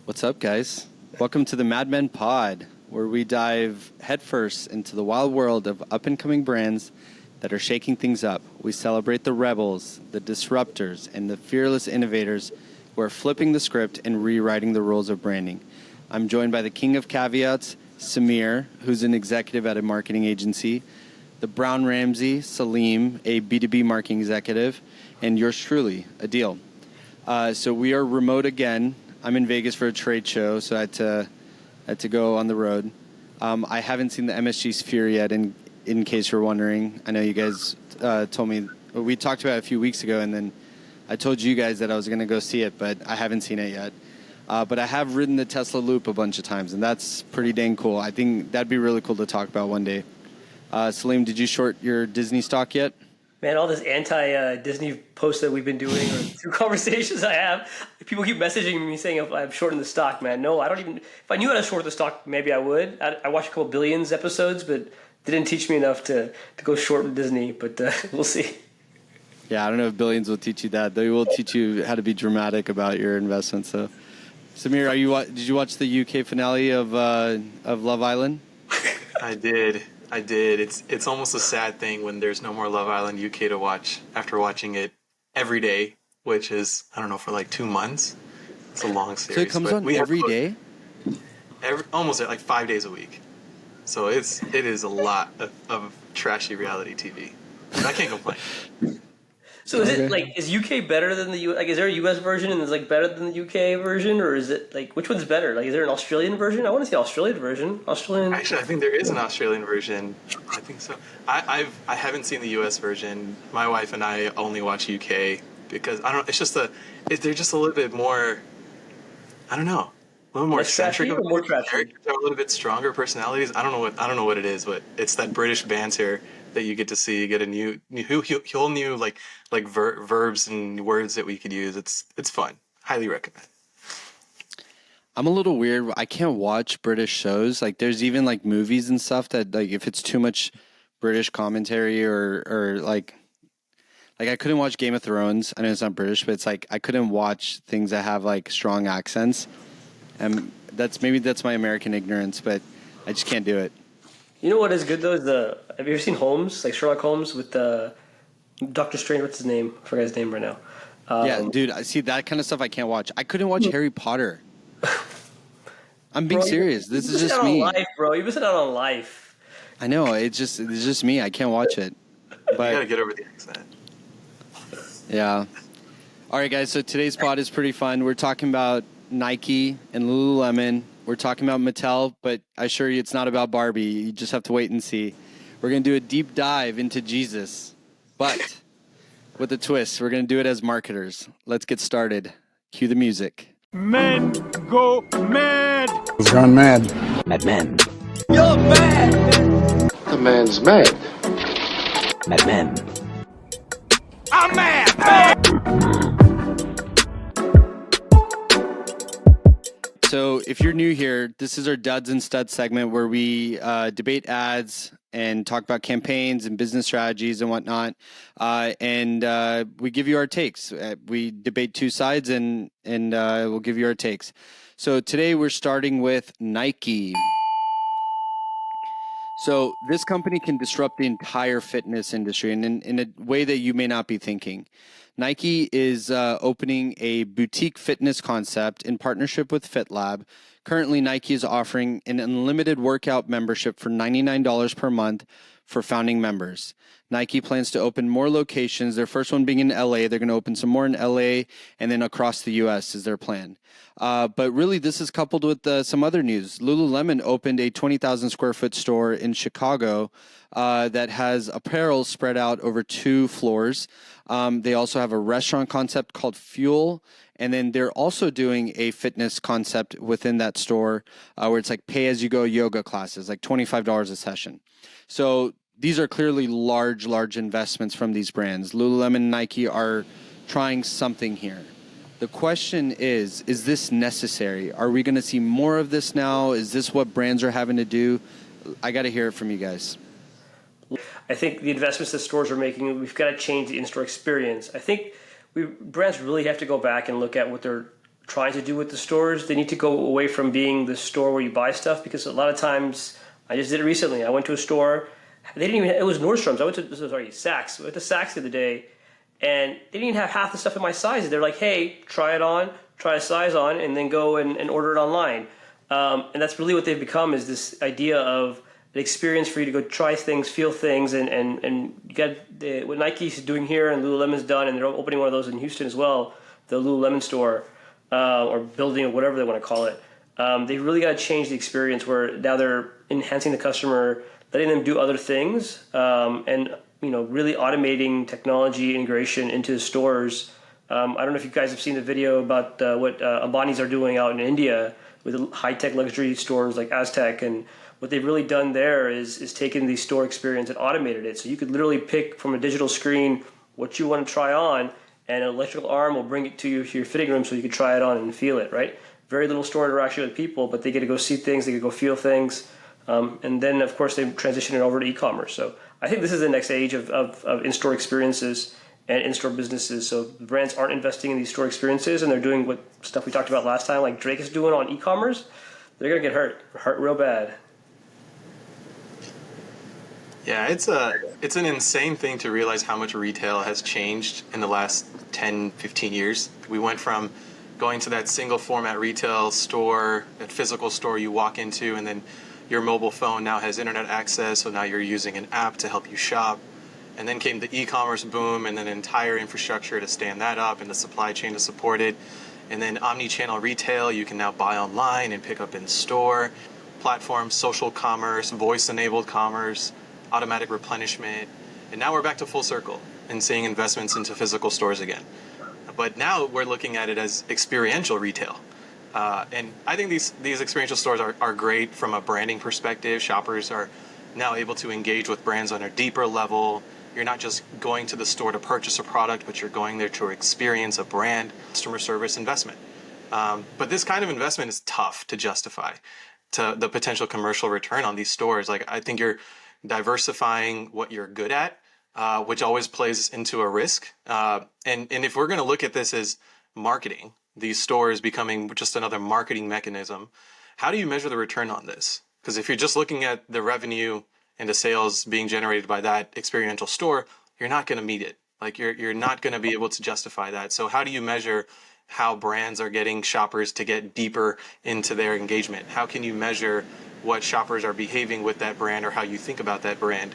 What's up, guys? Welcome to the Mad Men Pod, where we dive headfirst into the wild world of up-and-coming brands that are shaking things up. We celebrate the rebels, the disruptors, and the fearless innovators who are flipping the script and rewriting the rules of branding. I'm joined by the king of caveats, Samir, who's an executive at a marketing agency, the Brown Ramsey, Salim, a B2B marketing executive, and yours truly, Adeel. So we are remote again. I'm in Vegas for a trade show, so I had to go on the road. I haven't seen the MSG Sphere yet, in case you're wondering. I know you guys told me, we talked about it a few weeks ago, and then I told you guys that I was going to go see it, but I haven't seen it yet. But I have ridden the Tesla Loop a bunch of times, and that's pretty dang cool. I think that'd be really cool to talk about one day. Salim, did you short your Disney stock yet? Man, all this anti-Disney posts that we've been doing, or through conversations I have, people keep messaging me saying if I'm shorting the stock, man. No, I don't even. If I knew how to short the stock, maybe I would. I watched a couple Billions episodes, but they didn't teach me enough to go short Disney. But we'll see. Yeah, I don't know if Billions will teach you that. They will teach you how to be dramatic about your investments. So, Samir, did you watch the UK finale of Love Island? I did. It's almost a sad thing when there's no more Love Island UK to watch after watching it every day, which is, I don't know, for like 2 months. It's a long series. So it comes on every day? Almost like 5 days a week. So it is a lot of trashy reality TV. I can't complain. So is UK better than the US? Like, is there a US version and it's like better than the UK version, or is it like which one's better? Like, is there an Australian version? I want to see the Australian version. Actually, I think there is an Australian version. I think so. I haven't seen the US version. My wife and I only watch UK because I don't. It's just they're just a little bit more. I don't know. A little more eccentric. More trashy. Characters are a little bit stronger personalities. I don't know what it is, but it's that British banter that you get to see. You get a whole new like verbs and words that we could use. It's fun. Highly recommend. I'm a little weird. I can't watch British shows. Like, there's even like movies and stuff that, like, if it's too much British commentary or like I couldn't watch Game of Thrones. I know it's not British, but it's like I couldn't watch things that have like strong accents. And that's my American ignorance, but I just can't do it. You know what is good though is have you ever seen Holmes, like Sherlock Holmes with Doctor Strange? What's his name? I forgot his name right now. Yeah, dude, I see that kind of stuff I can't watch. I couldn't watch Harry Potter. I'm being serious. This is just me. Life, bro. You missed out on life. I know. It's just me. I can't watch it. But you gotta get over the accent. Yeah. All right, guys. So today's pod is pretty fun. We're talking about Nike and Lululemon. We're talking about Mattel, but I assure you it's not about Barbie. You just have to wait and see. We're going to do a deep dive into Jesus, but with a twist. We're going to do it as marketers. Let's get started. Cue the music. Men go mad. He's gone mad. Mad Men. You're mad. The man's mad. Mad Men. I'm mad. So if you're new here, this is our Duds and Studs segment where we debate ads and talk about campaigns and business strategies and whatnot. And we give you our takes. We debate two sides and we'll give you our takes. So today we're starting with Nike. So this company can disrupt the entire fitness industry and in a way that you may not be thinking. Nike is opening a boutique fitness concept in partnership with FitLab. Currently, Nike is offering an unlimited workout membership for $99 per month for founding members. Nike plans to open more locations, their first one being in LA. They're going to open some more in LA and then across the US is their plan. But really, this is coupled with some other news. Lululemon opened a 20,000 square foot store in Chicago that has apparel spread out over 2 floors. They also have a restaurant concept called Fuel. And then they're also doing a fitness concept within that store where it's like pay-as-you-go yoga classes, like $25 a session. So these are clearly large investments from these brands. Lululemon and Nike are trying something here. The question is this necessary? Are we going to see more of this now? Is this what brands are having to do? I got to hear it from you guys. I think the investments that stores are making, we've got to change the in-store experience. I think brands really have to go back and look at what they're trying to do with the stores. They need to go away from being the store where you buy stuff, because a lot of times, I just did it recently. I went to a store. They didn't even. It was Nordstrom's. I went to Saks. I went to Saks the other day, and they didn't even have half the stuff in my size. They're like, "Hey, try it on, try a size on, and then go and order it online." And that's really what they've become, is this idea of an experience for you to go try things, feel things, and you got what Nike's doing here and Lululemon's done, and they're opening one of those in Houston as well, the Lululemon store or building or whatever they want to call it. They really got to change the experience where now they're enhancing the customer, letting them do other things, and really automating technology integration into the stores. I don't know if you guys have seen the video about what Ambani's are doing out in India with high-tech luxury stores like Aztec, and what they've really done there is taken the store experience and automated it. So you could literally pick from a digital screen what you want to try on, and an electrical arm will bring it to your fitting room so you can try it on and feel it, right? Very little store interaction with people, but they get to go see things, they get to go feel things. And then, of course, they transition it over to e-commerce. So I think this is the next age of in-store experiences and in-store businesses. So the brands aren't investing in these store experiences, and they're doing what stuff we talked about last time, like Drake is doing on e-commerce. They're going to get hurt real bad. Yeah, it's an insane thing to realize how much retail has changed in the last 10, 15 years. We went from going to that single format retail store, that physical store you walk into, and then your mobile phone now has internet access, so now you're using an app to help you shop. And then came the e-commerce boom, and then an entire infrastructure to stand that up and the supply chain to support it. And then omni-channel retail, you can now buy online and pick up in store. Platforms, social commerce, voice-enabled commerce, automatic replenishment. And now we're back to full circle and seeing investments into physical stores again. But now we're looking at it as experiential retail. And I think these experiential stores are great from a branding perspective. Shoppers are now able to engage with brands on a deeper level. You're not just going to the store to purchase a product, but you're going there to experience a brand, customer service investment. But this kind of investment is tough to justify to the potential commercial return on these stores. Like, I think you're diversifying what you're good at, which always plays into a risk. And if we're going to look at this as marketing, these stores becoming just another marketing mechanism, how do you measure the return on this? Because if you're just looking at the revenue and the sales being generated by that experiential store, you're not going to meet it. Like, you're not going to be able to justify that. So how do you measure how brands are getting shoppers to get deeper into their engagement? How can you measure what shoppers are behaving with that brand, or how you think about that brand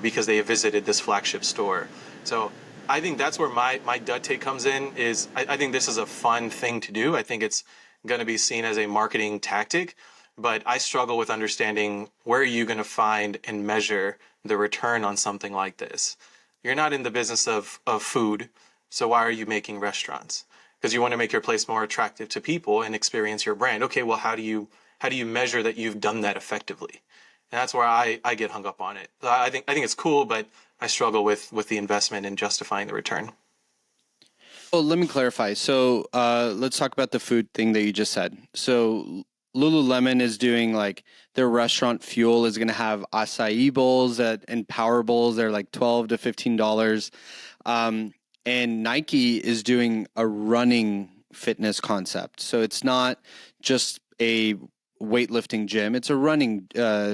because they have visited this flagship store? So I think that's where my gut take comes in. Is I think this is a fun thing to do. I think it's going to be seen as a marketing tactic, but I struggle with understanding where are you going to find and measure the return on something like this. You're not in the business of food, so why are you making restaurants? Because you want to make your place more attractive to people and experience your brand. Okay, well, how do you measure that you've done that effectively? And that's where I get hung up on it. I think it's cool, but I struggle with the investment and justifying the return. Well, let me clarify. So let's talk about the food thing that you just said. So Lululemon is doing, like, their restaurant fuel is going to have acai bowls and power bowls. They're like $12 to $15. And Nike is doing a running fitness concept. So it's not just a weightlifting gym, it's a running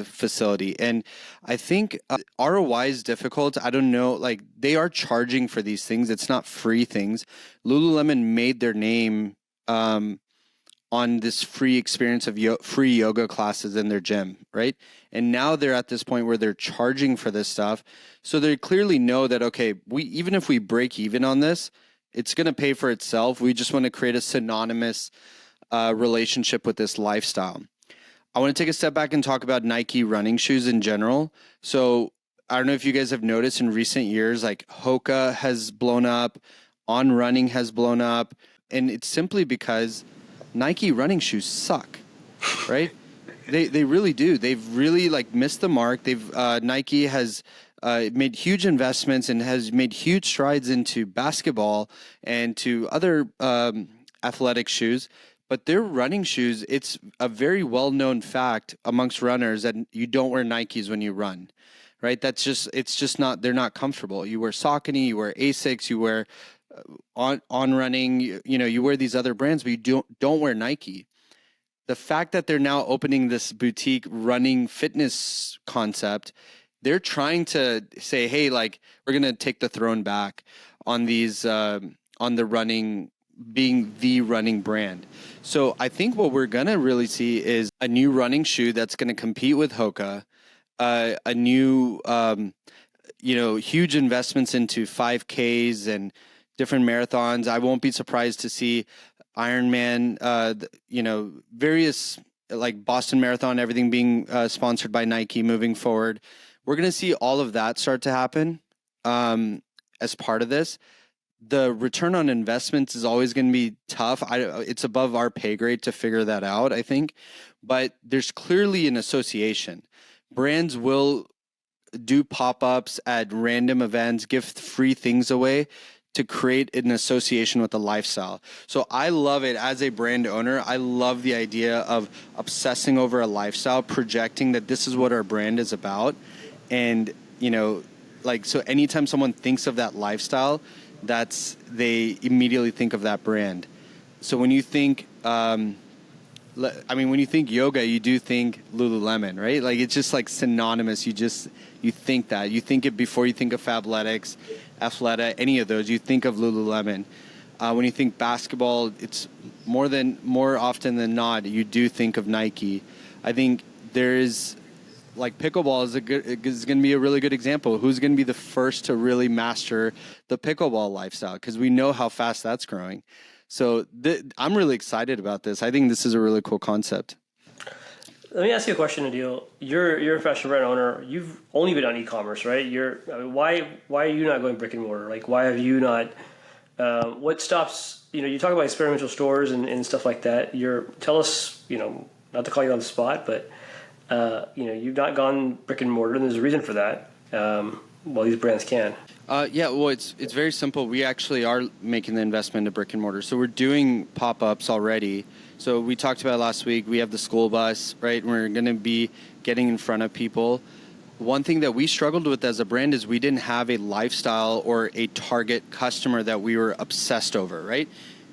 facility. And I think ROI is difficult. I don't know, like, they are charging for these things. It's not free things. Lululemon made their name on this free experience of free yoga classes in their gym, right? And now they're at this point where they're charging for this stuff. So they clearly know that, okay, even if we break even on this, it's going to pay for itself. We just want to create a synonymous relationship with this lifestyle. I want to take a step back and talk about Nike running shoes in general. So I don't know if you guys have noticed in recent years, like Hoka has blown up, On Running has blown up, and it's simply because Nike running shoes suck, right? They really do. They've really, like, missed the mark. Nike has made huge investments and has made huge strides into basketball and to other athletic shoes. But their running shoes, it's a very well-known fact amongst runners that you don't wear Nikes when you run, right? It's just not, they're not comfortable. You wear Saucony, you wear Asics, you wear on running, you wear these other brands, but you don't wear Nike. The fact that they're now opening this boutique running fitness concept, they're trying to say, hey, like, we're going to take the throne back on these, on the running, being the running brand. So I think what we're going to really see is a new running shoe that's going to compete with Hoka, a new, huge investments into 5Ks and different marathons. I won't be surprised to see Ironman, various like Boston Marathon, everything being sponsored by Nike moving forward. We're going to see all of that start to happen as part of this. The return on investments is always going to be tough. It's above our pay grade to figure that out, I think. But there's clearly an association. Brands will do pop-ups at random events, give free things away to create an association with a lifestyle. So I love it as a brand owner. I love the idea of obsessing over a lifestyle, projecting that this is what our brand is about. And, so anytime someone thinks of that lifestyle, they immediately think of that brand. So when you think, when you think yoga, you do think Lululemon, right? Like, it's just like synonymous. You think that. You think it before you think of Fabletics, Athleta, any of those. You think of Lululemon. When you think basketball, it's more often than not, you do think of Nike. I think there is, like, pickleball is going to be a really good example. Who's going to be the first to really master the pickleball lifestyle? Because we know how fast that's growing. So I'm really excited about this. I think this is a really cool concept. Let me ask you a question, Adeel. You're a fashion brand owner. You've only been on e-commerce, right? Why are you not going brick and mortar? Like, why have you not? What stops? You talk about experiential stores and stuff like that. Tell us, not to call you on the spot, but you've not gone brick and mortar, and there's a reason for that. Well, these brands can. It's very simple. We actually are making the investment into brick and mortar. So we're doing pop-ups already. So we talked about last week, we have the school bus, right? We're going to be getting in front of people. One thing that we struggled with as a brand is we didn't have a lifestyle or a target customer that we were obsessed over, right?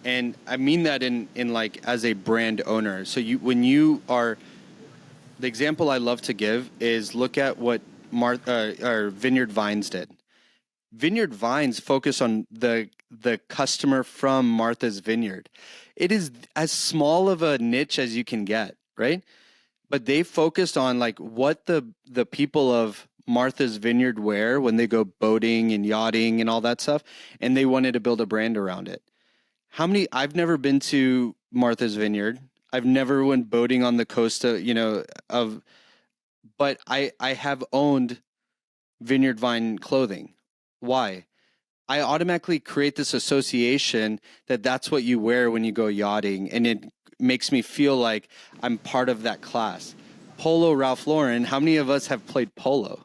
And I mean that in like as a brand owner. So the example I love to give is look at what Vineyard Vines did. Vineyard Vines focus on the customer from Martha's Vineyard. It is as small of a niche as you can get, right? But they focused on like what the people of Martha's Vineyard wear when they go boating and yachting and all that stuff, and they wanted to build a brand around it. I've never been to Martha's Vineyard. I've never went boating on the coast but I have owned Vineyard Vine clothing. Why? I automatically create this association that that's what you wear when you go yachting, and it makes me feel like I'm part of that class. Polo, Ralph Lauren, how many of us have played polo,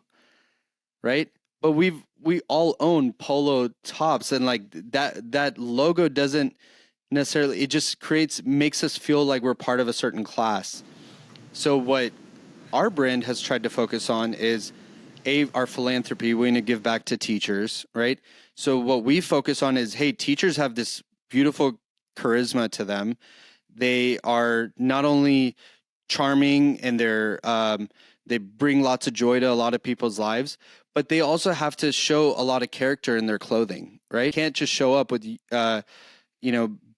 right? But we all own polo tops, and like that logo doesn't necessarily, it just makes us feel like we're part of a certain class. So what our brand has tried to focus on is our philanthropy. We want to give back to teachers, right? So what we focus on is, hey, teachers have this beautiful charisma to them. They are not only charming and they bring lots of joy to a lot of people's lives, but they also have to show a lot of character in their clothing, right? Can't just show up with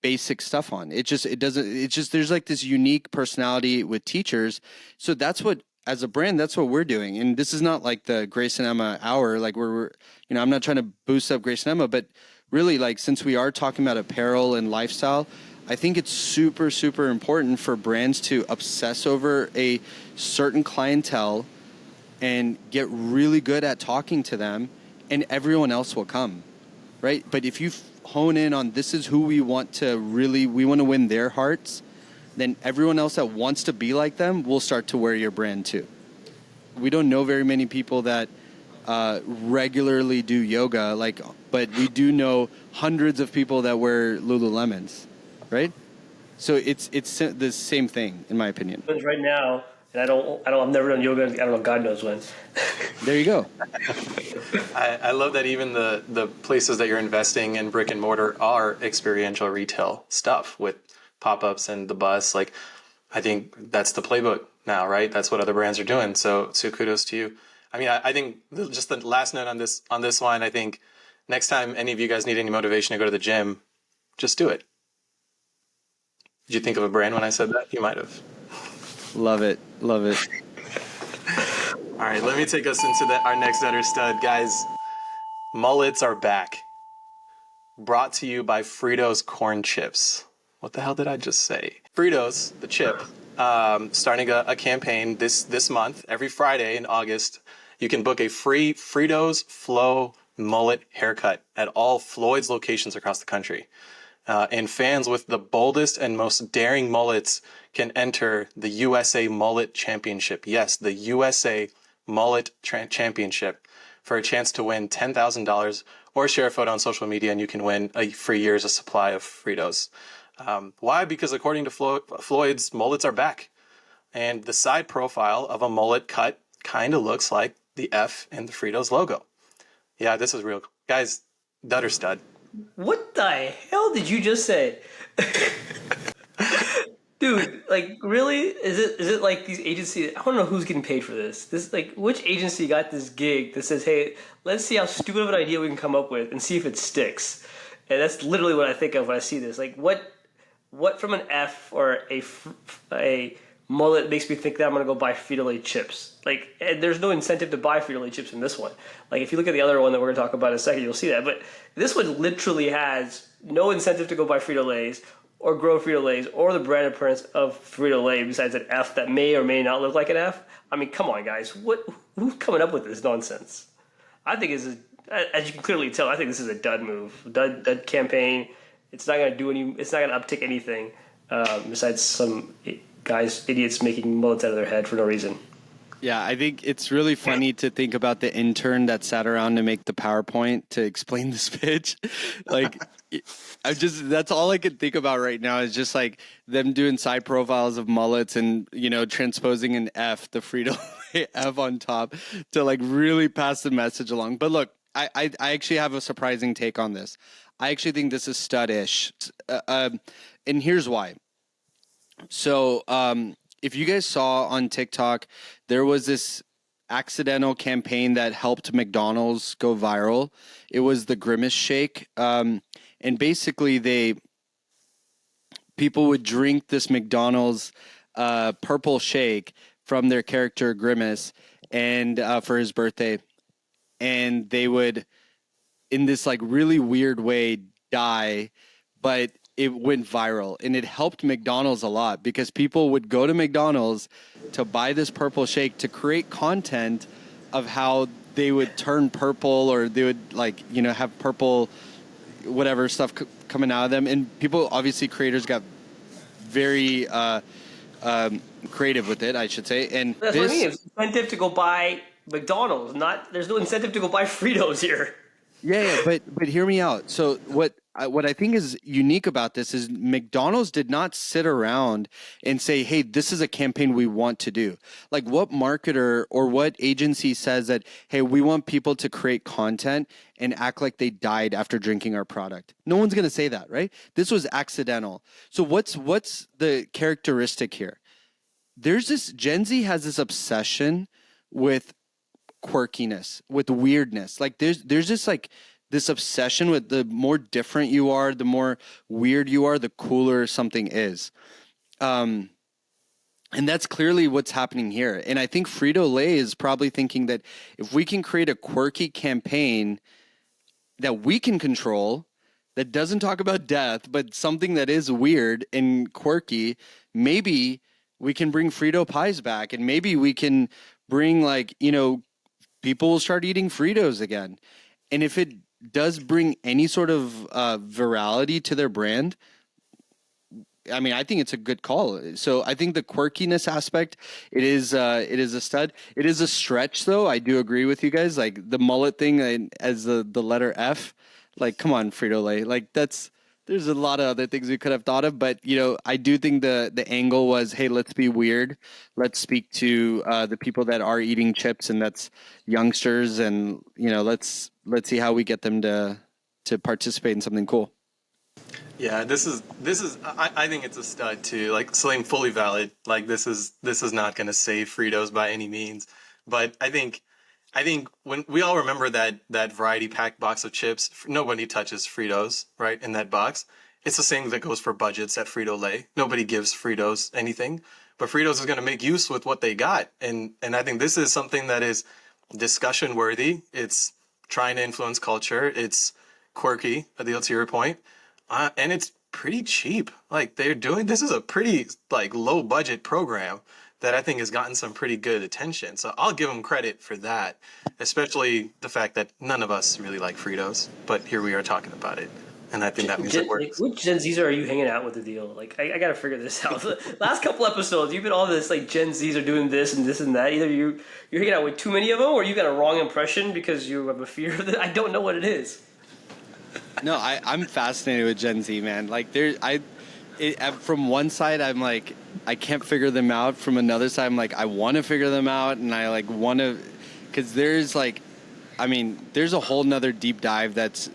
basic stuff on. There's like this unique personality with teachers. So that's what, as a brand, that's what we're doing. And this is not like the Grace and Emma hour, like we're I'm not trying to boost up Grace and Emma, but really, like, since we are talking about apparel and lifestyle, I think it's super, super important for brands to obsess over a certain clientele and get really good at talking to them, and everyone else will come, right? But if you hone in on this is who we want to win their hearts, then everyone else that wants to be like them will start to wear your brand too. We don't know very many people that regularly do yoga, but we do know hundreds of people that wear Lululemons, right? So it's the same thing, in my opinion. Right now, and I've never done yoga. I don't know, God knows when. There you go. I love that even the places that you're investing in brick and mortar are experiential retail stuff with pop-ups and the bus. Like, I think that's the playbook now, right? That's what other brands are doing. So kudos to you. I mean, I think just the last note on this one, I think next time any of you guys need any motivation to go to the gym, just do it. Did you think of a brand when I said that? You might have. Love it. Love it. All right, let me take us into our next Utter Stud. Guys, mullets are back. Brought to you by Fritos Corn Chips. What the hell did I just say? Fritos, the chip, starting a campaign this month. Every Friday in August, you can book a free Fritos Flow mullet haircut at all Floyd's locations across the country. And fans with the boldest and most daring mullets can enter the USA Mullet Championship. Yes, the USA Mullet Championship, for a chance to win $10,000 or share a photo on social media, and you can win a free year's of supply of Fritos. Why? Because according to Floyd's, mullets are back. And the side profile of a mullet cut kind of looks like the F in the Fritos logo. Yeah, this is real. Guys, Utter Stud. What the hell did you just say? Dude, like, really? Is it like these agencies? I don't know who's getting paid for this. This, like, which agency got this gig that says, hey, let's see how stupid of an idea we can come up with and see if it sticks. And that's literally what I think of when I see this. Like, what from an F or a mullet makes me think that I'm going to go buy Frito-Lay chips? Like, and there's no incentive to buy Frito-Lay chips in this one. Like, if you look at the other one that we're going to talk about in a second, you'll see that. But this one literally has no incentive to go buy Frito-Lays or grow Frito-Lays or the brand appearance of Frito-Lay besides an F that may or may not look like an F. I mean, come on, guys. Who's coming up with this nonsense? I think this is, as you can clearly tell, I think this is a dud move. Dud campaign. It's not going to it's not going to uptick anything besides some idiots making mullets out of their head for no reason. Yeah, I think it's really funny to think about the intern that sat around to make the PowerPoint to explain this pitch. Like, that's all I can think about right now is just like them doing side profiles of mullets and, transposing an F, the Frito F on top to like really pass the message along. But look, I actually have a surprising take on this. I actually think this is stud-ish. And here's why. So, if you guys saw on TikTok, there was this accidental campaign that helped McDonald's go viral. It was the Grimace Shake. And basically people would drink this McDonald's purple shake from their character Grimace and for his birthday. And they would, in this like really weird way, die, but it went viral, and it helped McDonald's a lot because people would go to McDonald's to buy this purple shake to create content of how they would turn purple, or they would have purple whatever stuff coming out of them. And people, obviously creators got very creative with it, I should say. And that's what I mean. It's incentive to go buy McDonald's. There's no incentive to go buy Fritos here. Yeah, but hear me out. So what I think is unique about this is McDonald's did not sit around and say, hey, this is a campaign we want to do. Like, what marketer or what agency says that, hey, we want people to create content and act like they died after drinking our product? No one's going to say that, right? This was accidental. So what's the characteristic here? Gen Z has this obsession with quirkiness, with weirdness. Like there's just like this obsession with the more different you are, the more weird you are, the cooler something is. And that's clearly what's happening here. And I think Frito-Lay is probably thinking that if we can create a quirky campaign that we can control, that doesn't talk about death, but something that is weird and quirky, maybe we can bring Frito pies back, and maybe we can bring people will start eating Fritos again. And if it does bring any sort of virality to their brand, I mean, I think it's a good call. So I think the quirkiness aspect, it is a stud. It is a stretch, though. I do agree with you guys. Like the mullet thing as the letter F, like, come on, Frito-Lay. Like that's There's a lot of other things we could have thought of, but I do think the angle was, hey, let's be weird. Let's speak to the people that are eating chips, and that's youngsters, and let's see how we get them to participate in something cool. Yeah, this is I think it's a stud too. Like something fully valid. Like this is not going to save Fritos by any means, but I think when we all remember that variety pack box of chips, nobody touches Fritos, right? In that box. It's the same that goes for budgets at Frito-Lay. Nobody gives Fritos anything, but Fritos is going to make use with what they got. And I think this is something that is discussion worthy. It's trying to influence culture. It's quirky, Adeel, to your point. And it's pretty cheap. Like this is a pretty like low budget program that I think has gotten some pretty good attention. So I'll give them credit for that, especially the fact that none of us really like Fritos, but here we are talking about it. And I think that means it works. Which Gen Zs are you hanging out with, Adeel? Like, I got to figure this out. Last couple episodes, you've been all this, like, Gen Zs are doing this and this and that. Either you're hanging out with too many of them, or you got a wrong impression because you have a fear of it. I don't know what it is. No, I'm fascinated with Gen Z, man. Like, from one side, I'm like, I can't figure them out. From another side, I'm like, I want to figure them out, and I like want to, because there's like, there's a whole nother deep dive that's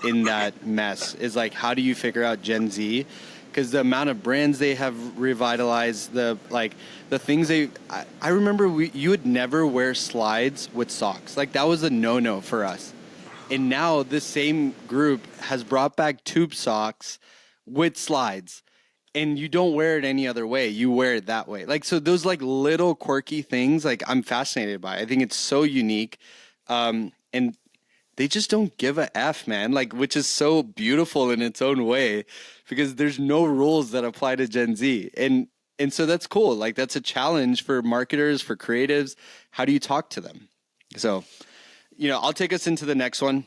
in that mess. Is like, how do you figure out Gen Z? Because the amount of brands they have revitalized, the things I remember you would never wear slides with socks. Like, that was a no-no for us. And now this same group has brought back tube socks with slides, and you don't wear it any other way. You wear it that way. Like, so those like little quirky things, like, I'm fascinated by. I think it's so unique. And they just don't give a F, man, like, which is so beautiful in its own way, because there's no rules that apply to Gen Z. And so that's cool. Like, that's a challenge for marketers, for creatives. How do you talk to them? So, I'll take us into the next one.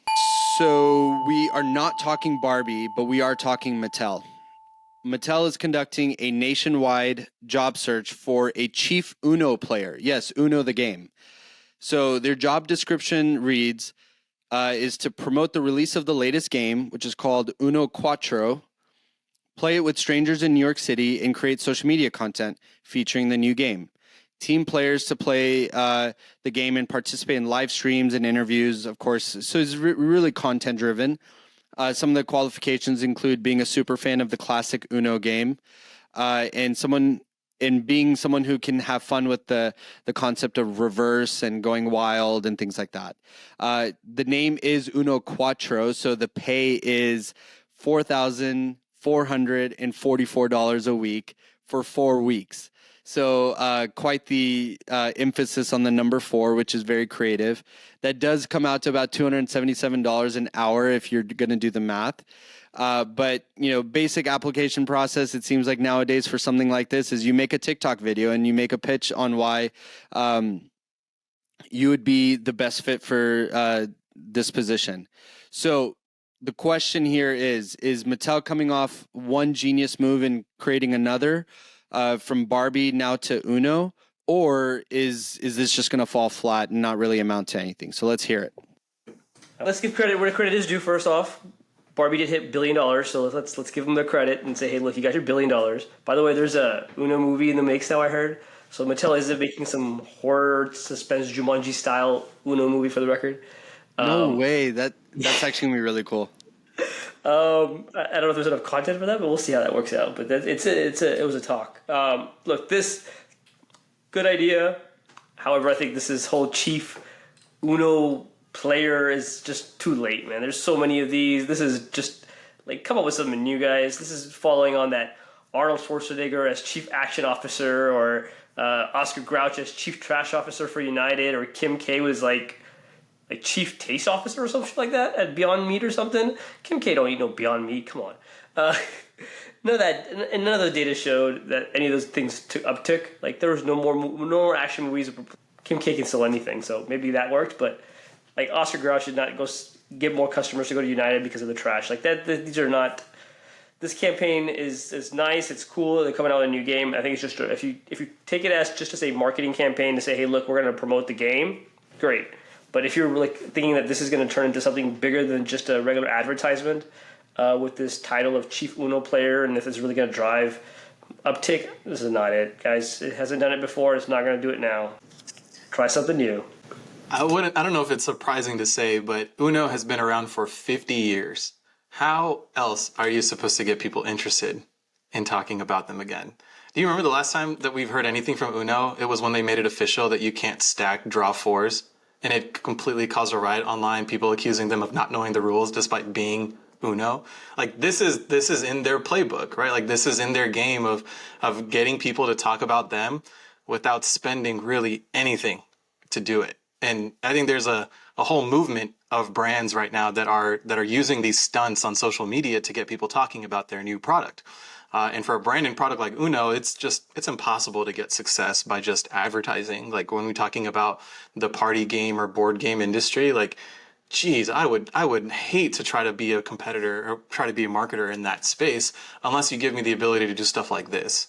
So we are not talking Barbie, but we are talking Mattel. Mattel is conducting a nationwide job search for a chief Uno player. Yes, Uno the game. So their job description reads, is to promote the release of the latest game, which is called Uno Quatro, play it with strangers in New York City, and create social media content featuring the new game. Team players to play the game and participate in live streams and interviews, of course. So it's really content driven. Some of the qualifications include being a super fan of the classic Uno game, and being someone who can have fun with the concept of reverse and going wild and things like that. The name is Uno Quatro, so the pay is $4,444 a week for 4 weeks. So quite the emphasis on the number 4, which is very creative. That does come out to about $277 an hour if you're going to do the math. But, basic application process, it seems like nowadays for something like this is you make a TikTok video and you make a pitch on why you would be the best fit for this position. So the question here is Mattel coming off one genius move and creating another? From Barbie now to Uno, or is this just going to fall flat and not really amount to anything? So let's hear it. Let's give credit where credit is due. First off, Barbie did hit $1 billion, so let's give them the credit and say, hey, look, you got your $1 billion. By the way, there's a Uno movie in the makes now, I heard. So Mattel is making some horror suspense Jumanji style Uno movie, for the record. No way. That's actually gonna be really cool. I don't know if there's enough content for that, but we'll see how that works out. But it was a talk. Look, this good idea. However, I think this whole chief Uno player is just too late, man. There's so many of these. This is just like, come up with something new, guys. This is following on that Arnold Schwarzenegger as chief action officer, or Oscar Grouch as chief trash officer for United, or Kim K was like chief taste officer or something like that at Beyond Meat or something. Kim K don't eat no Beyond Meat. Come on. None of that, and none of those data showed that any of those things uptick. Like, there was no more action movies. Kim K can sell anything, so maybe that worked. But like, Oscar Grouch did not go get more customers to go to United because of the trash. Like that, these are not. This campaign is nice. It's cool. They're coming out with a new game. I think it's just if you take it as just as a marketing campaign to say, hey, look, we're going to promote the game, great. But if you're like thinking that this is going to turn into something bigger than just a regular advertisement, with this title of Chief Uno player, and if it's really going to drive uptick. This is not it, guys. It hasn't done it before. It's not going to do it now. Try something new. I don't know if it's surprising to say, but Uno has been around for 50 years. How else are you supposed to get people interested in talking about them again? Do you remember the last time that we've heard anything from Uno? It was when they made it official that you can't stack draw fours, and it completely caused a riot online, people accusing them of not knowing the rules despite being Uno. Like this is in their playbook, right? Like this is in their game of getting people to talk about them without spending really anything to do it. And I think there's a whole movement of brands right now that are using these stunts on social media to get people talking about their new product. And for a brand and product like Uno, it's impossible to get success by just advertising. Like when we're talking about the party game or board game industry, like, geez, I would hate to try to be a competitor or try to be a marketer in that space unless you give me the ability to do stuff like this.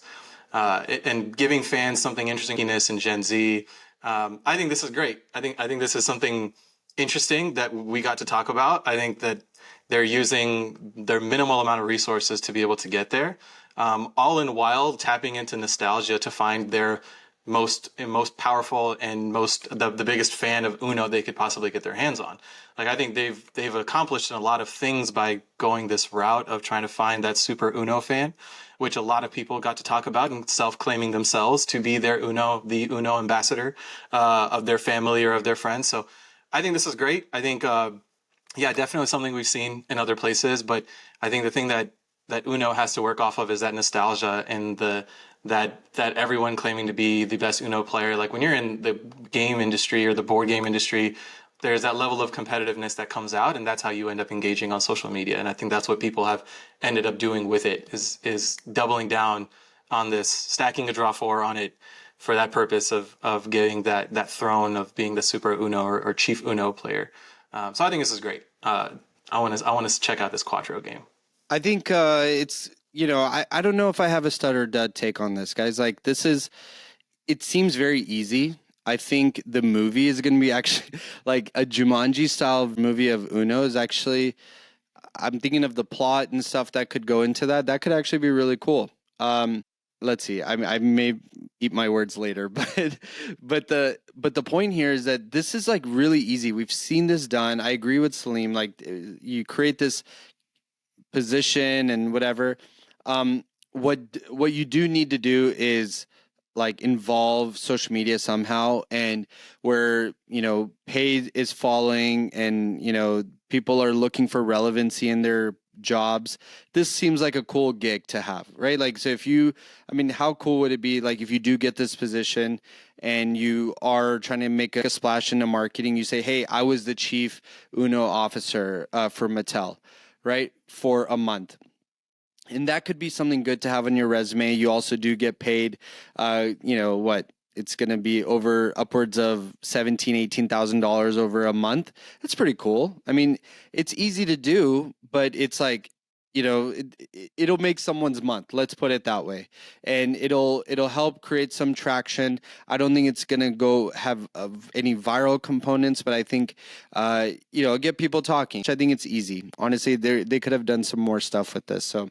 And giving fans something interesting in Gen Z. I think this is great. I think this is something interesting that we got to talk about. I think that they're using their minimal amount of resources to be able to get there, all in while tapping into nostalgia to find their most powerful and the biggest fan of Uno they could possibly get their hands on. Like I think they've accomplished a lot of things by going this route of trying to find that super Uno fan, which a lot of people got to talk about and self-claiming themselves to be the Uno ambassador of their family or of their friends. So I think this is great. I think, definitely something we've seen in other places, but I think the thing that Uno has to work off of is that nostalgia and that everyone claiming to be the best Uno player. Like when you're in the game industry or the board game industry, there's that level of competitiveness that comes out, and that's how you end up engaging on social media. And I think that's what people have ended up doing with it is doubling down on this, stacking a draw four on it for that purpose of getting that throne of being the super Uno or chief Uno player. So I think this is great. I want to check out this Quatro game. I think it's, I don't know if I have a stud or dud take on this, guys. Like it seems very easy. I think the movie is going to be actually like a Jumanji style movie of Uno is actually, I'm thinking of the plot and stuff that could go into that. That could actually be really cool. Let's see. I may eat my words later, but the point here is that this is like really easy. We've seen this done. I agree with Salim. Like you create this position and whatever. What you do need to do is like involve social media somehow, and where pay is falling and people are looking for relevancy in their jobs. This seems like a cool gig to have, right? Like, so how cool would it be like if you do get this position and you are trying to make a splash into marketing, you say, hey, I was the chief Uno officer for Mattel, right, for a month. And that could be something good to have on your resume. You also do get paid, it's going to be over upwards of $17,000, $18,000 over a month. That's pretty cool. I mean, it's easy to do, but it's like, it'll make someone's month. Let's put it that way. And it'll help create some traction. I don't think it's going to go have any viral components, but I think, get people talking. I think it's easy. Honestly, they could have done some more stuff with this. So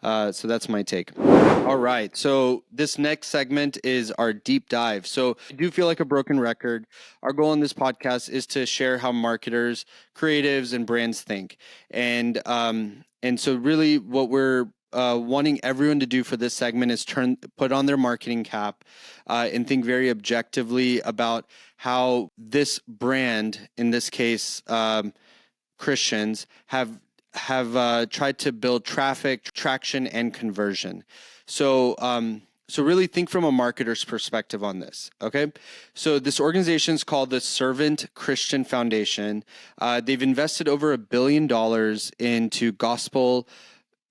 that's my take. All right. So this next segment is our deep dive. So I do feel like a broken record. Our goal in this podcast is to share how marketers, creatives, and brands think. And so really what we're wanting everyone to do for this segment is put on their marketing cap and think very objectively about how this brand, in this case, Christians, have tried to build traffic, traction, and conversion. So really think from a marketer's perspective on this, okay? So this organization is called the Servant Christian Foundation. They've invested over $1 billion into gospel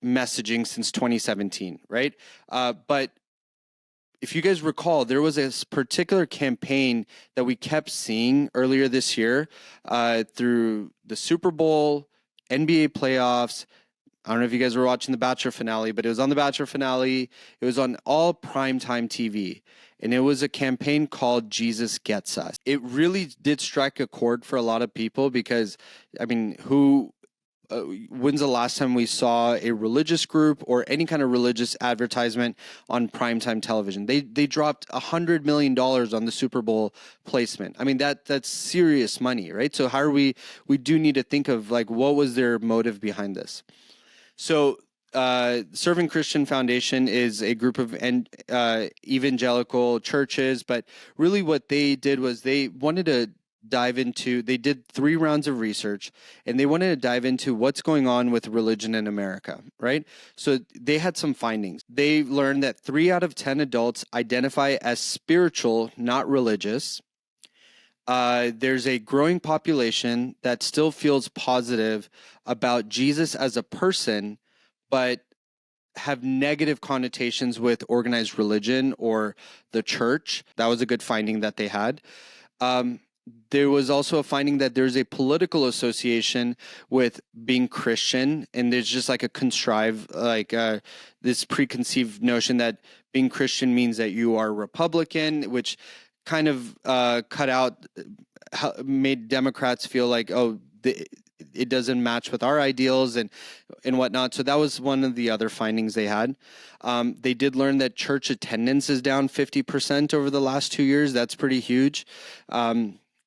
messaging since 2017, right? But if you guys recall, there was this particular campaign that we kept seeing earlier this year through the Super Bowl, NBA playoffs. I don't know if you guys were watching the Bachelor finale, but it was on the Bachelor finale. It was on all primetime TV. And it was a campaign called Jesus Gets Us. It really did strike a chord for a lot of people because, when's the last time we saw a religious group or any kind of religious advertisement on primetime television? They dropped $100 million on the Super Bowl placement. I mean, that's serious money, right? So how are we do need to think of like, what was their motive behind this? So Serving Christian Foundation is a group of evangelical churches, but really what they did was they wanted to they did 3 rounds of research, and they wanted to dive into what's going on with religion in America, right? So they had some findings. They learned that 3 out of 10 adults identify as spiritual, not religious. There's a growing population that still feels positive about Jesus as a person, but have negative connotations with organized religion or the church. That was a good finding that they had. There was also a finding that there's a political association with being Christian, and there's just like a contrived, this preconceived notion that being Christian means that you are Republican, which kind of made Democrats feel like, it doesn't match with our ideals and whatnot. So that was one of the other findings they had. They did learn that church attendance is down 50% over the last 2 years. That's pretty huge.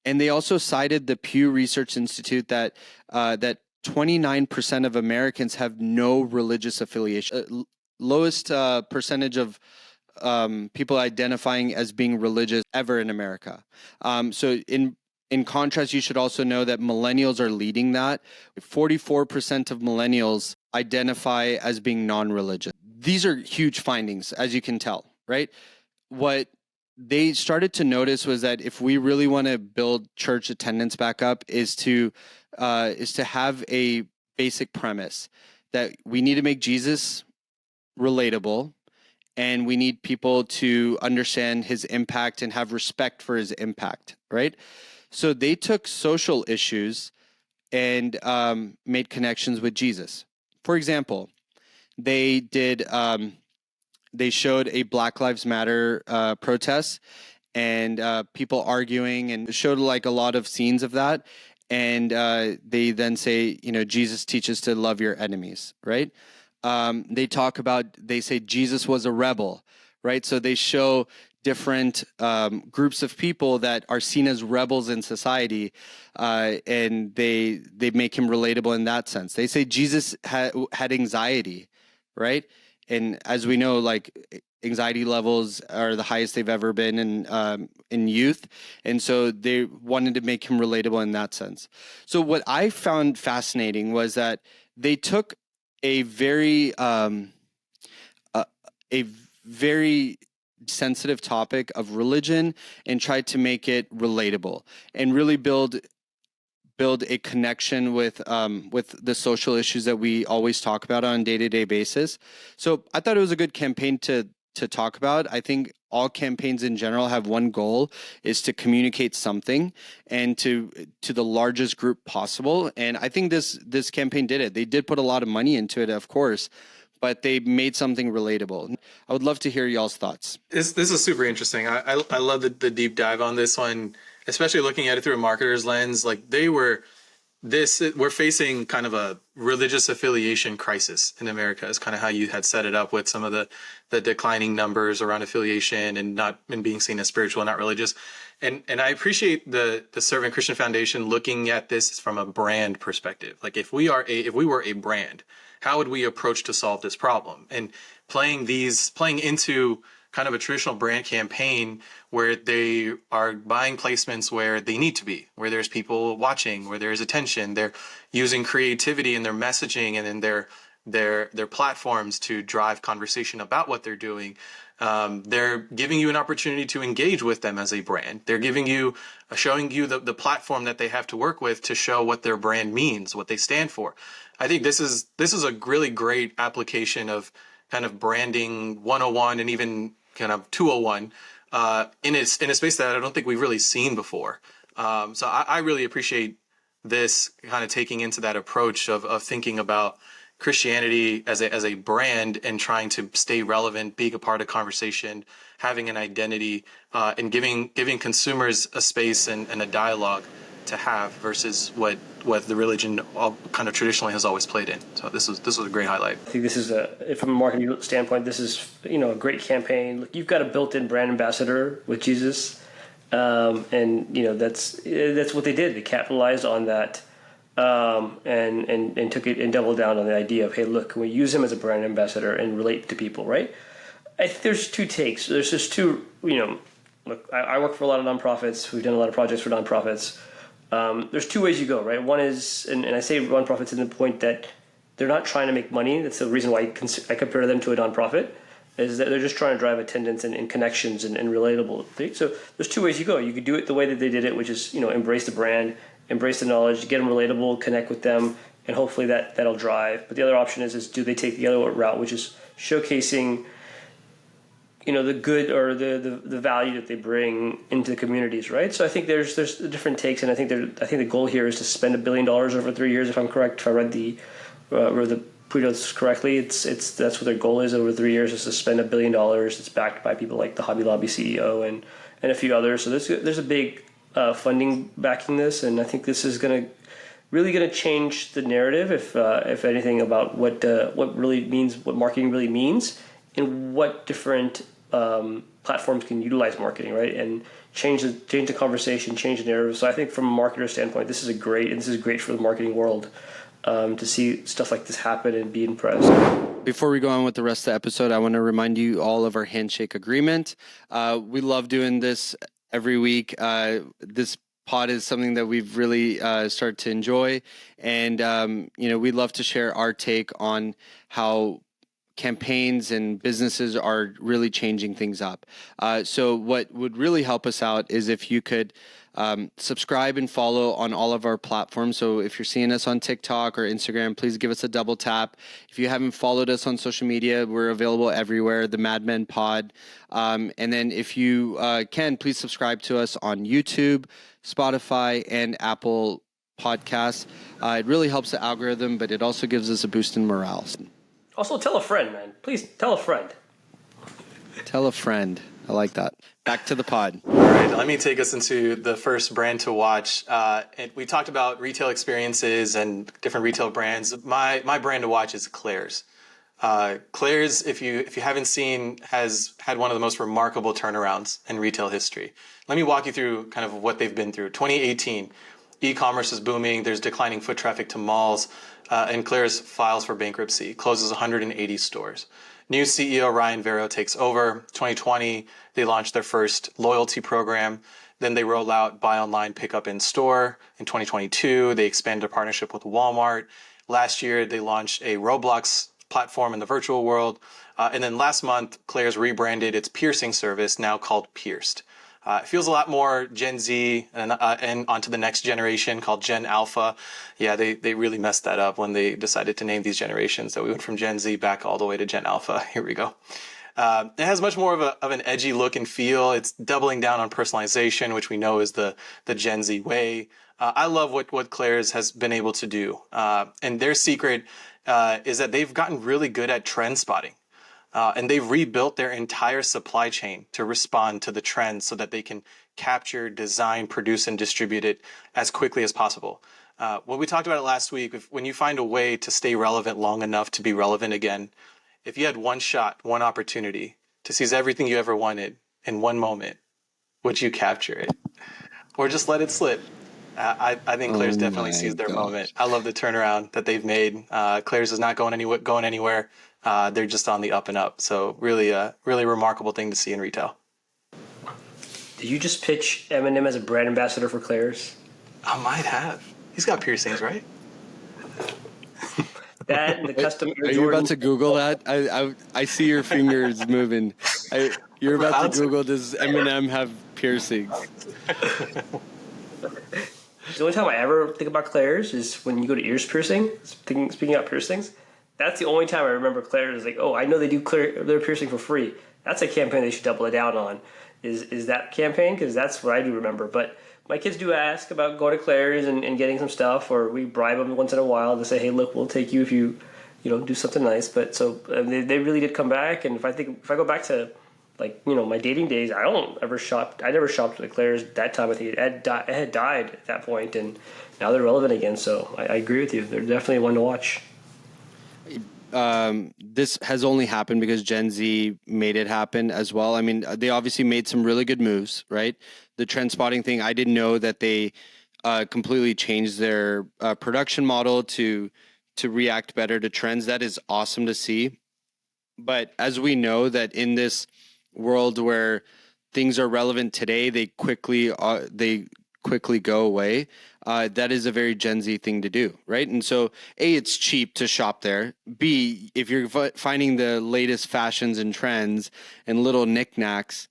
And they also cited the Pew Research Institute that 29% of Americans have no religious affiliation. Lowest percentage of people identifying as being religious ever in America. So in contrast, you should also know that millennials are leading that. 44% of millennials identify as being non-religious. These are huge findings, as you can tell, right? What they started to notice was that if we really want to build church attendance back up, is to have a basic premise that we need to make Jesus relatable, and we need people to understand his impact and have respect for his impact, right? So they took social issues and made connections with Jesus. For example, they showed a Black Lives Matter protest and people arguing, and showed like a lot of scenes of that. And they then say, Jesus teaches to love your enemies, right? They say Jesus was a rebel, right? So they show different groups of people that are seen as rebels in society, and they make him relatable in that sense. They say Jesus had anxiety, right? And as we know, like, anxiety levels are the highest they've ever been in youth, and so they wanted to make him relatable in that sense. So what I found fascinating was that they took a very sensitive topic of religion and tried to make it relatable and really build a connection with the social issues that we always talk about on a day-to-day basis. So I thought it was a good campaign to talk about. I think all campaigns in general have one goal, is to communicate something and to the largest group possible. And I think this campaign did it. They did put a lot of money into it, of course, but they made something relatable. I would love to hear y'all's thoughts. This is super interesting. I love the deep dive on this one, especially looking at it through a marketer's lens. Like, we're facing kind of a religious affiliation crisis in America, is kind of how you had set it up with some of the declining numbers around affiliation and being seen as spiritual and not religious. And I appreciate the Serving Christian Foundation looking at this from a brand perspective. Like, if we were a brand, how would we approach to solve this problem? And playing into kind of a traditional brand campaign where they are buying placements where they need to be, where there's people watching, where there's attention. They're using creativity in their messaging and in their platforms to drive conversation about what they're doing. They're giving you an opportunity to engage with them as a brand. They're showing you the platform that they have to work with to show what their brand means, what they stand for. I think this is a really great application of kind of branding 101 and even kind of 201 in a space that I don't think we've really seen before. So I really appreciate this kind of taking into that approach of thinking about Christianity as a brand and trying to stay relevant, being a part of conversation, having an identity, and giving consumers a space and a dialogue to have, versus what what the religion all kind of traditionally has always played in. So this was a great highlight. I think this is from a marketing standpoint, this is a great campaign. Look, you've got a built-in brand ambassador with Jesus, and that's what they did. They capitalized on that, and took it and doubled down on the idea of, hey, look, can we use him as a brand ambassador and relate to people, right? I think there's two takes. There's just two. Look, I work for a lot of nonprofits. We've done a lot of projects for nonprofits. There's two ways you go, right? One is, and I say nonprofits in the point that they're not trying to make money. That's the reason why I compare them to a nonprofit, is that they're just trying to drive attendance and connections and relatable things. So there's two ways you go. You could do it the way that they did it, which is, embrace the brand, embrace the knowledge, get them relatable, connect with them, and hopefully that'll drive. But the other option is do they take the other route, which is showcasing the good or the value that they bring into the communities, right? So I think there's different takes, and I think the goal here is to spend $1 billion over 3 years, if I'm correct. If I read the pre-notes correctly, it's that's what their goal is over 3 years, is to spend $1 billion. It's backed by people like the Hobby Lobby CEO and a few others. So there's a big funding backing this, and I think this is really going to change the narrative, if anything, about what really means, what marketing really means, and what different platforms can utilize marketing, right? And change the conversation, change the narrative. So I think from a marketer standpoint, this is great for the marketing world, to see stuff like this happen and be impressed. Before we go on with the rest of the episode, I want to remind you all of our Handshake agreement. We love doing this every week. This pod is something that we've really started to enjoy, and we'd love to share our take on how campaigns and businesses are really changing things up. So what would really help us out is if you could subscribe and follow on all of our platforms. So if you're seeing us on TikTok or Instagram, please give us a double tap. If you haven't followed us on social media, we're available everywhere, the Mad Men Pod. And then if you can, please subscribe to us on YouTube, Spotify, and Apple Podcasts. It really helps the algorithm, but it also gives us a boost in morale. Also, tell a friend, man. Please tell a friend. Tell a friend. I like that. Back to the pod. All right, let me take us into the first brand to watch. We talked about retail experiences and different retail brands. My brand to watch is Claire's. Claire's, if you haven't seen, has had one of the most remarkable turnarounds in retail history. Let me walk you through kind of what they've been through. 2018, e-commerce is booming. There's declining foot traffic to malls. And Claire's files for bankruptcy, closes 180 stores. New CEO Ryan Vero takes over. 2020, they launched their first loyalty program. Then they rolled out buy online, pick up in store. In 2022, they expanded their partnership with Walmart. Last year, they launched a Roblox platform in the virtual world. And then last month, Claire's rebranded its piercing service, now called Pierced. It feels a lot more Gen Z and onto the next generation called Gen Alpha. Yeah, they really messed that up when they decided to name these generations. So we went from Gen Z back all the way to Gen Alpha. Here we go. It has much more of an edgy look and feel. It's doubling down on personalization, which we know is the Gen Z way. I love what Claire's has been able to do. And their secret is that they've gotten really good at trend spotting. And they've rebuilt their entire supply chain to respond to the trends so that they can capture, design, produce, and distribute it as quickly as possible. When we talked about it last week, when you find a way to stay relevant long enough to be relevant again, if you had one shot, one opportunity to seize everything you ever wanted in one moment, would you capture it? Or just let it slip? I think Claire's definitely seized their moment. I love the turnaround that they've made. Claire's is not going anywhere. They're just on the up and up. So really remarkable thing to see in retail. Did you just pitch Eminem as a brand ambassador for Claire's? I might have. He's got piercings, right? That and the custom Air Are you Jordan. about to Google that? I see your fingers moving. You're about to Google, does Eminem have piercings? The only time I ever think about Claire's is when you go to ears piercing. Speaking about piercings, that's the only time I remember Claire's is like, oh, I know they do their piercing for free. That's a campaign they should double it down on. Is that campaign? Because that's what I do remember. But my kids do ask about going to Claire's and getting some stuff, or we bribe them once in a while to say, hey, look, we'll take you if you do something nice. But so they really did come back. And if I go back to like, you know, my dating days, I never shopped at Claire's that time. I think it had died at that point, and now they're relevant again. So I agree with you. They're definitely one to watch. This has only happened because Gen Z made it happen as well. I mean, they obviously made some really good moves, right? The trend spotting thing, I didn't know that they completely changed their production model to react better to trends. That is awesome to see. But as we know that in this world where things are relevant today, they quickly go away. That is a very Gen Z thing to do, right? And so, A, it's cheap to shop there. B, if you're finding the latest fashions and trends and little knickknacks,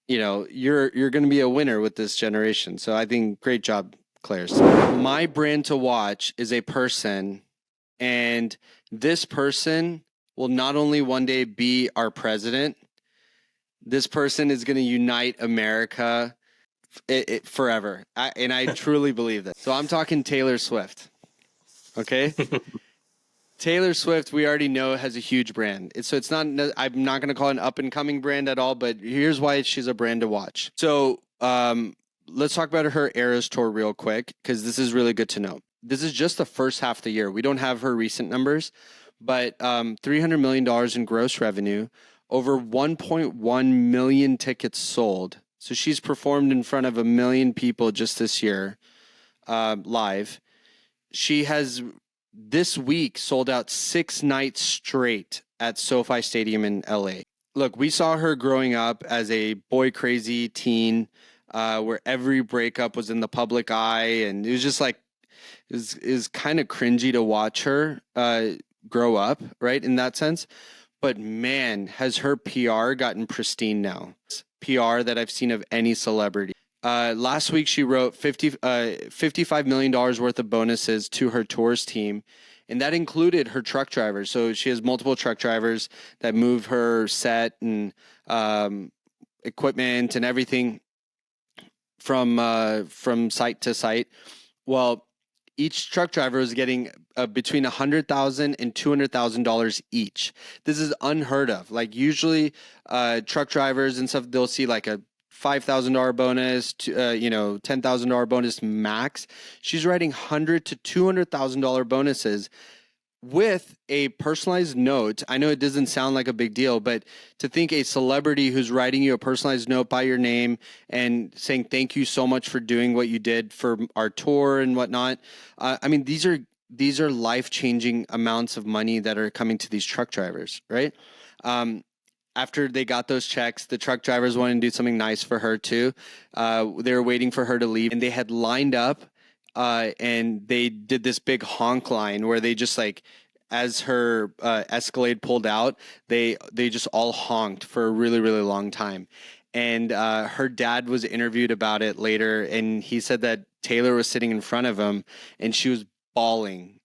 you know, you're going to be a winner with this generation. So I think great job, Claire's. My brand to watch is a person, and this person will not only one day be our president, this person is going to unite America forever. And I truly believe that. So I'm talking Taylor Swift. Okay? Taylor Swift, we already know, has a huge brand. So it's not, I'm not going to call it an up and coming brand at all, but here's why she's a brand to watch. So let's talk about her Eras tour real quick, because this is really good to know. This is just the first half of the year. We don't have her recent numbers, but $300 million in gross revenue, over 1.1 million tickets sold. So she's performed in front of 1 million people just this year, live. She has this week sold out 6 nights straight at SoFi Stadium in LA. Look, we saw her growing up as a boy crazy teen, where every breakup was in the public eye, and it was just like, is kind of cringy to watch her grow up, right, in that sense. But man, has her PR gotten pristine now. PR that I've seen of any celebrity. Last week, she wrote $55 million worth of bonuses to her tours team, and that included her truck drivers. So she has multiple truck drivers that move her set and equipment and everything from site to site. Well, each truck driver is getting between $100,000 and $200,000 each. This is unheard of. Like usually, truck drivers and stuff, they'll see like a $5,000 bonus, to, $10,000 bonus max. She's writing $100,000 to $200,000 bonuses with a personalized note. I know it doesn't sound like a big deal, but to think a celebrity who's writing you a personalized note by your name and saying thank you so much for doing what you did for our tour and whatnot. I mean, these are life-changing amounts of money that are coming to these truck drivers, right? After they got those checks, the truck drivers wanted to do something nice for her too. They were waiting for her to leave, and they had lined up and they did this big honk line where they just like, as her Escalade pulled out, they just all honked for a really, really long time. And her dad was interviewed about it later, and he said that Taylor was sitting in front of him and she was bawling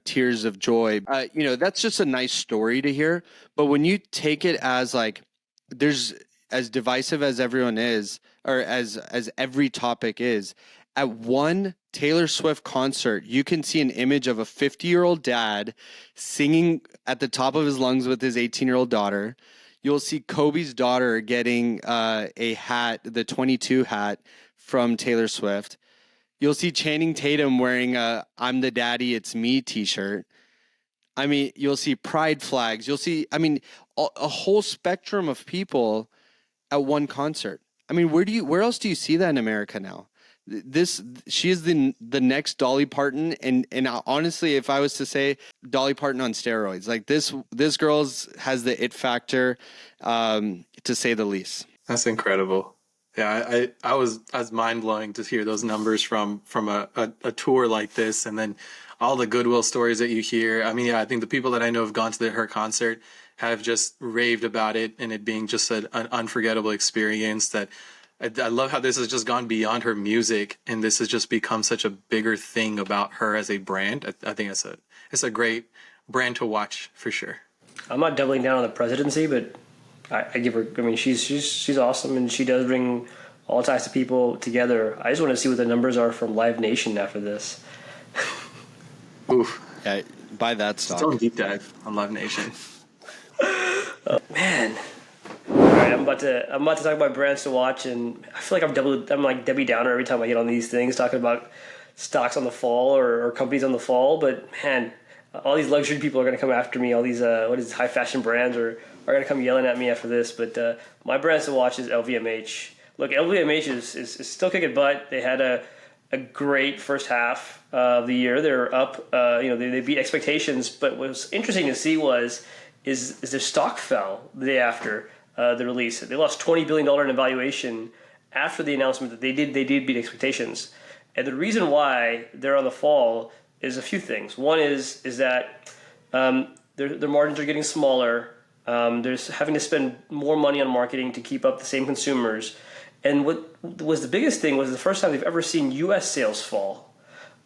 tears of joy. That's just a nice story to hear. But when you take it as like, there's, as divisive as everyone is, or as every topic is, at one Taylor Swift concert, you can see an image of a 50-year-old dad singing at the top of his lungs with his 18-year-old daughter. You'll see Kobe's daughter getting a hat, the 22 hat from Taylor Swift. You'll see Channing Tatum wearing a "I'm the Daddy, It's Me" t-shirt. I mean, you'll see pride flags. You'll see, a whole spectrum of people at one concert. I mean, where else do you see that in America now? She is the next Dolly Parton, and honestly, if I was to say, Dolly Parton on steroids, like this girl has the it factor, to say the least. That's incredible. Yeah, I was mind blowing to hear those numbers from a tour like this, and then all the goodwill stories that you hear. I mean, yeah, I think the people that I know have gone to her concert have just raved about it, and it being just an unforgettable experience. That I love how this has just gone beyond her music, and this has just become such a bigger thing about her as a brand. I think it's a great brand to watch for sure. I'm not doubling down on the presidency, but I give her. I mean, she's awesome, and she does bring all types of people together. I just want to see what the numbers are from Live Nation after this. Oof! Yeah, buy that stock. Still a deep dive on Live Nation. Man, right, I'm about to talk about brands to watch, and I feel like I'm like Debbie Downer every time I get on these things talking about stocks on the fall or companies on the fall. But man, all these luxury people are going to come after me. All these high fashion brands are going to come yelling at me after this. But my brands to watch is LVMH. Look, LVMH is still kicking butt. They had a great first half of the year. They're up. They beat expectations. But what was interesting to see is their stock fell the day after the release. They lost $20 billion in valuation after the announcement that they did beat expectations. And the reason why they're on the fall is a few things. One is that their margins are getting smaller. They're having to spend more money on marketing to keep up the same consumers. And what was the biggest thing was the first time they've ever seen U.S. sales fall.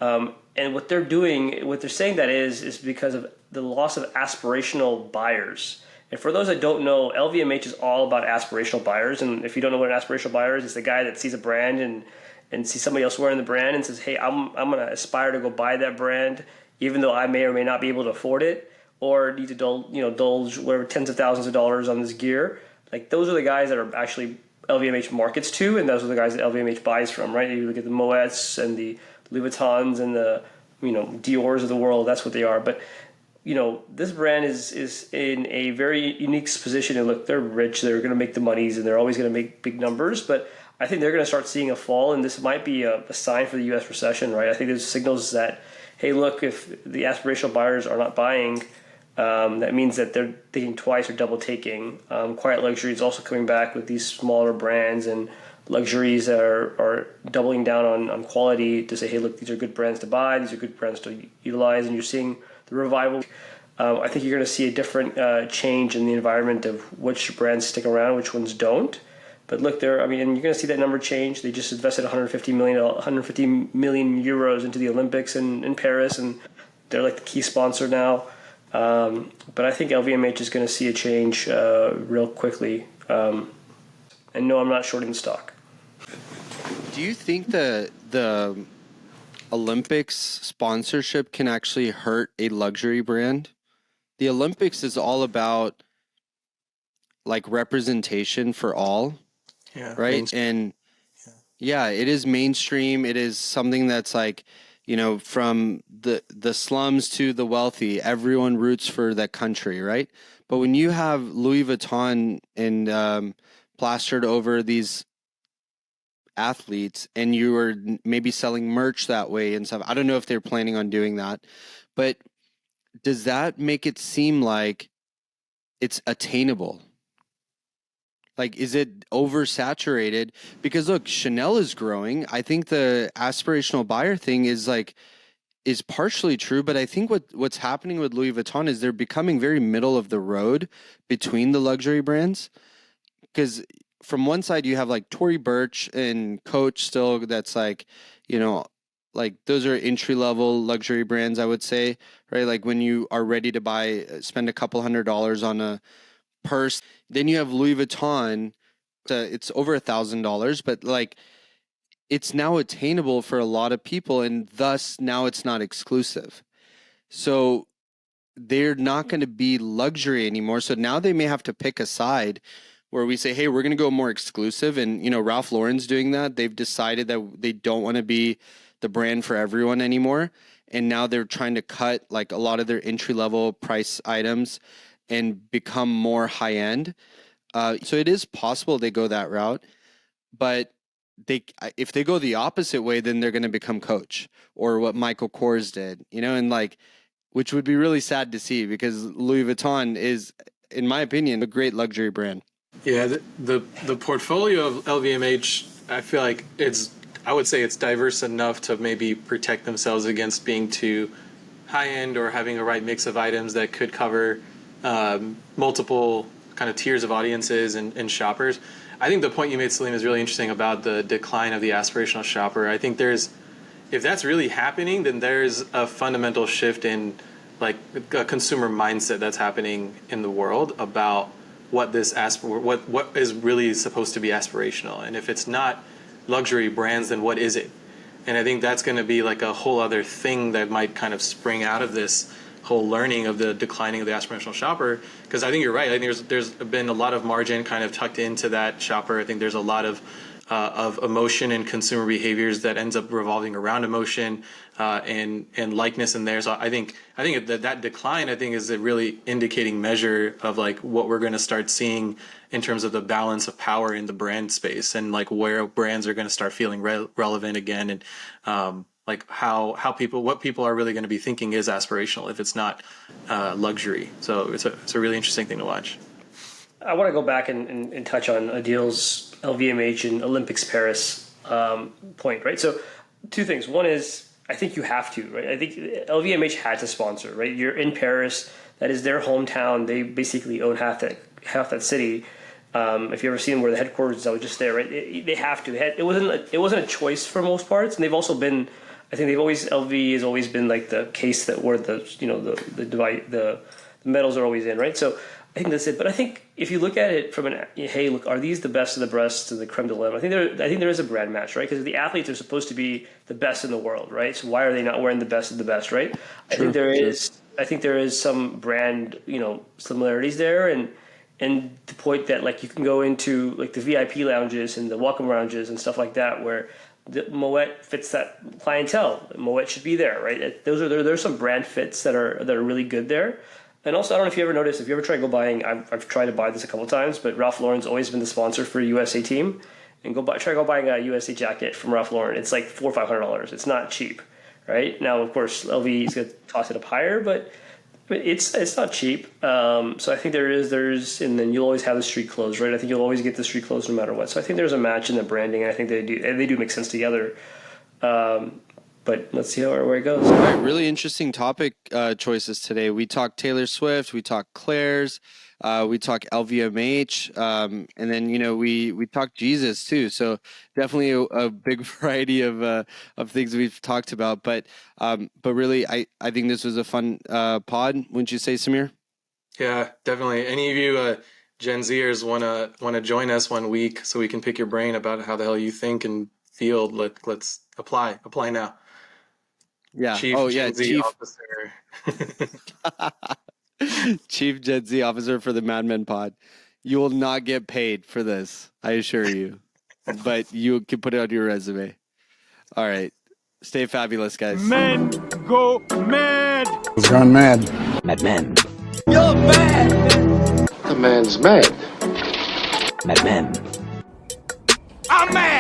And what they're saying that is because of the loss of aspirational buyers. And for those that don't know, LVMH is all about aspirational buyers. And if you don't know what an aspirational buyer is, it's the guy that sees a brand and sees somebody else wearing the brand and says, hey, I'm going to aspire to go buy that brand, even though I may or may not be able to afford it, or need to indulge whatever tens of thousands of dollars on this gear. Like, those are the guys that are actually LVMH markets to, and those are the guys that LVMH buys from, right? You look at the Mullets and the Louis Vuittons and the Dior's of the world. That's what they are. But this brand is in a very unique position. And look, they're rich. They're going to make the monies, and they're always going to make big numbers. But I think they're going to start seeing a fall, and this might be a sign for the U.S. recession, right? I think there's signals that, hey, look, if the aspirational buyers are not buying, that means that they're thinking twice or double taking. Quiet luxury is also coming back with these smaller brands, and luxuries that are doubling down on quality to say, hey, look, these are good brands to buy. These are good brands to utilize, and you're seeing the revival. I think you're going to see a different change in the environment of which brands stick around, which ones don't. But look, and you're going to see that number change. They just invested 150 million euros into the Olympics in Paris, and they're like the key sponsor now. But I think LVMH is going to see a change real quickly. And no, I'm not shorting the stock. Do you think the Olympics sponsorship can actually hurt a luxury brand? The Olympics is all about like representation for all, right? Mainstream. And it is mainstream. It is something that's like, from the slums to the wealthy, everyone roots for that country, right? But when you have Louis Vuitton and plastered over these athletes, and you are maybe selling merch that way and stuff, I don't know if they're planning on doing that, but does that make it seem like it's attainable? Like, is it oversaturated? Because look, Chanel is growing. I think the aspirational buyer thing is partially true, but I think what's happening with Louis Vuitton is they're becoming very middle of the road between the luxury brands. Because from one side you have like Tory Burch and Coach still, that's like, like those are entry level luxury brands, I would say, right? Like when you are ready to spend a couple $100 on a purse. Then you have Louis Vuitton. It's over $1,000, but like it's now attainable for a lot of people, and thus now it's not exclusive. So they're not going to be luxury anymore. So now they may have to pick a side where we say, hey, we're going to go more exclusive. And, Ralph Lauren's doing that. They've decided that they don't want to be the brand for everyone anymore. And now they're trying to cut like a lot of their entry level price items and become more high end. So it is possible they go that route, but if they go the opposite way, then they're going to become Coach or what Michael Kors did, and like, which would be really sad to see, because Louis Vuitton is, in my opinion, a great luxury brand. Yeah, the portfolio of LVMH, I feel like I would say it's diverse enough to maybe protect themselves against being too high end or having a right mix of items that could cover multiple kind of tiers of audiences and shoppers. I think the point you made, Salim, is really interesting about the decline of the aspirational shopper. I think if that's really happening, then there's a fundamental shift in like a consumer mindset that's happening in the world about what what is really supposed to be aspirational. And if it's not luxury brands, then what is it? And I think that's going to be like a whole other thing that might kind of spring out of this whole learning of the declining of the aspirational shopper, because I think you're right. I think there's been a lot of margin kind of tucked into that shopper. I think there's a lot of emotion and consumer behaviors that ends up revolving around emotion and likeness in there. So I think that decline, I think, is a really indicating measure of like what we're going to start seeing in terms of the balance of power in the brand space, and like where brands are going to start feeling relevant again, and like what people are really going to be thinking is aspirational if it's not luxury. So it's a really interesting thing to watch. I want to go back and touch on Adeel's LVMH and Olympics Paris point, right? So two things. One is, I think you have to, right? I think LVMH had to sponsor, right? You're in Paris. That is their hometown. They basically own half that city. If you ever seen where the headquarters is, I was just there, right? They have to. It wasn't a choice for most parts, and they've also been. I think LV has always been like the case that where the medals are always in, right? So I think that's it. But I think if you look at it from hey, look, are these the best of the best and the creme de la creme? I think there is a brand match, right? Because the athletes are supposed to be the best in the world, right? So why are they not wearing the best of the best, right? I think there is some brand, similarities there, and the point that like you can go into like the VIP lounges and the welcome lounges and stuff like that where the Moet fits that clientele. Moet should be there, right? There's some brand fits that are really good there. And also, I don't know if you ever noticed, if you ever try to go buying, I've tried to buy this a couple of times, but Ralph Lauren's always been the sponsor for a USA team. And try to go buying a USA jacket from Ralph Lauren. It's like $400 or $500. It's not cheap, right? Now, of course, LV is going to toss it up higher, but it's not cheap. So I think there's, and then you'll always have the street clothes, right? I think you'll always get the street clothes no matter what. So I think there's a match in the branding, and I think they do make sense together. But let's see where it goes. All right, really interesting topic choices today. We talked Taylor Swift, we talked Claire's, we talked LVMH, and then we talked Jesus too. So definitely a big variety of things we've talked about. But really, I think this was a fun pod. Wouldn't you say, Samir? Yeah, definitely. Any of you Gen Zers want to join us one week so we can pick your brain about how the hell you think and feel? Let's apply now. Yeah. Chief Gen Z officer. Chief Gen Z officer for the Mad Men pod. You will not get paid for this, I assure you. But you can put it on your resume. All right. Stay fabulous, guys. Men go mad. He's gone mad. Mad Men. You're bad. The man's mad. Mad Men. I'm mad.